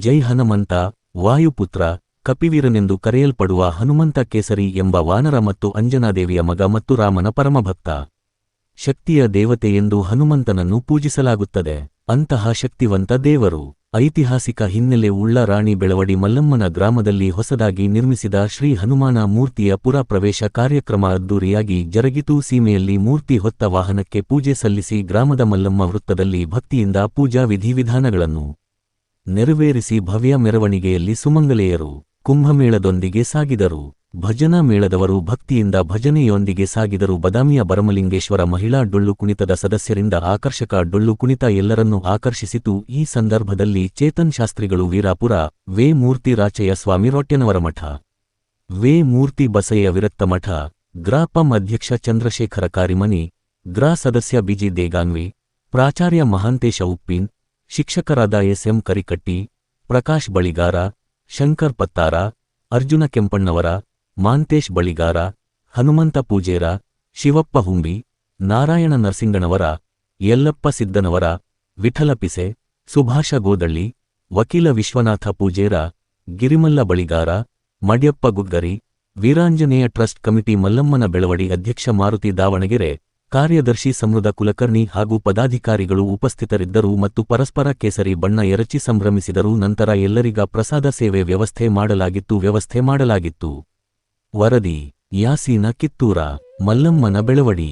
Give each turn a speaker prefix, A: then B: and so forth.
A: ಜೈ ಹನುಮಂತ, ವಾಯುಪುತ್ರ, ಕಪಿವೀರನೆಂದು ಕರೆಯಲ್ಪಡುವ ಹನುಮಂತ ಕೇಸರಿ ಎಂಬ ವಾನರ ಮತ್ತು ಅಂಜನಾದೇವಿಯ ಮಗ ಮತ್ತು ರಾಮನ ಪರಮಭಕ್ತ. ಶಕ್ತಿಯ ದೇವತೆ ಎಂದು ಹನುಮಂತನನ್ನು ಪೂಜಿಸಲಾಗುತ್ತದೆ. ಅಂತಹ ಶಕ್ತಿವಂತ ದೇವರು. ಐತಿಹಾಸಿಕ ಹಿನ್ನೆಲೆ ಉಳ್ಳ ರಾಣಿ ಬೆಳವಡಿ ಮಲ್ಲಮ್ಮನ ಗ್ರಾಮದಲ್ಲಿ ಹೊಸದಾಗಿ ನಿರ್ಮಿಸಿದ ಶ್ರೀ ಹನುಮಾನ ಮೂರ್ತಿಯ ಪುರ ಪ್ರವೇಶ ಕಾರ್ಯಕ್ರಮ ಅದ್ದೂರಿಯಾಗಿ ಜರುಗಿತು. ಸೀಮೆಯಲ್ಲಿ ಮೂರ್ತಿ ಹೊತ್ತ ವಾಹನಕ್ಕೆ ಪೂಜೆ ಸಲ್ಲಿಸಿ ಗ್ರಾಮದ ಮಲ್ಲಮ್ಮ ವೃತ್ತದಲ್ಲಿ ಭಕ್ತಿಯಿಂದ ಪೂಜಾ ವಿಧಿವಿಧಾನಗಳನ್ನು ನೆರವೇರಿಸಿ ಭವ್ಯ ಮೆರವಣಿಗೆಯಲ್ಲಿ ಸುಮಂಗಲೆಯರು ಕುಂಭಮೇಳದೊಂದಿಗೆ ಸಾಗಿದರು. ಭಜನಾ ಮೇಳದವರು ಭಕ್ತಿಯಿಂದ ಭಜನೆಯೊಂದಿಗೆ ಸಾಗಿದರು. ಬದಾಮಿಯ ಬರಮಲಿಂಗೇಶ್ವರ ಮಹಿಳಾ ಡೊಳ್ಳು ಕುಣಿತದ ಸದಸ್ಯರಿಂದ ಆಕರ್ಷಕ ಡೊಳ್ಳು ಕುಣಿತ ಎಲ್ಲರನ್ನೂ ಆಕರ್ಷಿಸಿತು. ಈ ಸಂದರ್ಭದಲ್ಲಿ ಚೇತನ್ ಶಾಸ್ತ್ರಿಗಳು ವೀರಾಪುರ, ವೇ ಮೂರ್ತಿ ರಾಚಯ್ಯ ಸ್ವಾಮಿ ರೊಟ್ಟೆನವರ ಮಠ, ವೇ ಮೂರ್ತಿ ಬಸಯ್ಯ ವಿರಕ್ತ ಮಠ, ಗ್ರಾಪಂ ಅಧ್ಯಕ್ಷ ಚಂದ್ರಶೇಖರ ಕಾರಿಮನಿ, ಗ್ರಾ ಸದಸ್ಯ ಬಿಜಿ ದೇಗಾನ್ವಿ, ಪ್ರಾಚಾರ್ಯ ಮಹಾಂತೇಶ ಉಪ್ಪಿನ್, ಶಿಕ್ಷಕರಾದ ಎಸ್.ಎಂ. ಕರಿಕಟ್ಟಿ, ಪ್ರಕಾಶ್ ಬಳಿಗಾರ, ಶಂಕರ್ ಪತ್ತಾರ, ಅರ್ಜುನ ಕೆಂಪಣ್ಣವರ, ಮಾಂತೇಶ್ ಬಳಿಗಾರ, ಹನುಮಂತ ಪೂಜೇರ, ಶಿವಪ್ಪ ಹುಂಬಿ, ನಾರಾಯಣ ನರಸಿಂಗನವರ, ಯಲ್ಲಪ್ಪ ಸಿದ್ದನವರ, ವಿಠಲ ಪಿಸೆ, ಸುಭಾಷ ಗೋದಳ್ಳಿ, ವಕೀಲ ವಿಶ್ವನಾಥ ಪೂಜೇರ, ಗಿರಿಮಲ್ಲ ಬಳಿಗಾರ, ಮಡ್ಯಪ್ಪ ಗುಗ್ಗರಿ, ವೀರಾಂಜನೇಯ ಟ್ರಸ್ಟ್ ಕಮಿಟಿ ಮಲ್ಲಮ್ಮನ ಬೆಳವಡಿ ಅಧ್ಯಕ್ಷ ಮಾರುತಿ ದಾವಣಗೆರೆ, ಕಾರ್ಯದರ್ಶಿ ಸಮೃದ್ಧ ಕುಲಕರ್ಣಿ ಹಾಗೂ ಪದಾಧಿಕಾರಿಗಳು ಉಪಸ್ಥಿತರಿದ್ದರು ಮತ್ತು ಪರಸ್ಪರ ಕೇಸರಿ ಬಣ್ಣ ಎರಚಿ ಸಂಭ್ರಮಿಸಿದರು. ನಂತರ ಎಲ್ಲರಿಗ ಪ್ರಸಾದ ಸೇವೆ ವ್ಯವಸ್ಥೆ ಮಾಡಲಾಗಿತ್ತು. ವರದಿ ಯಾಸೀನ ಕಿತ್ತೂರ. ಮಲ್ಲಮ್ಮನ ಬೆಳವಡಿ.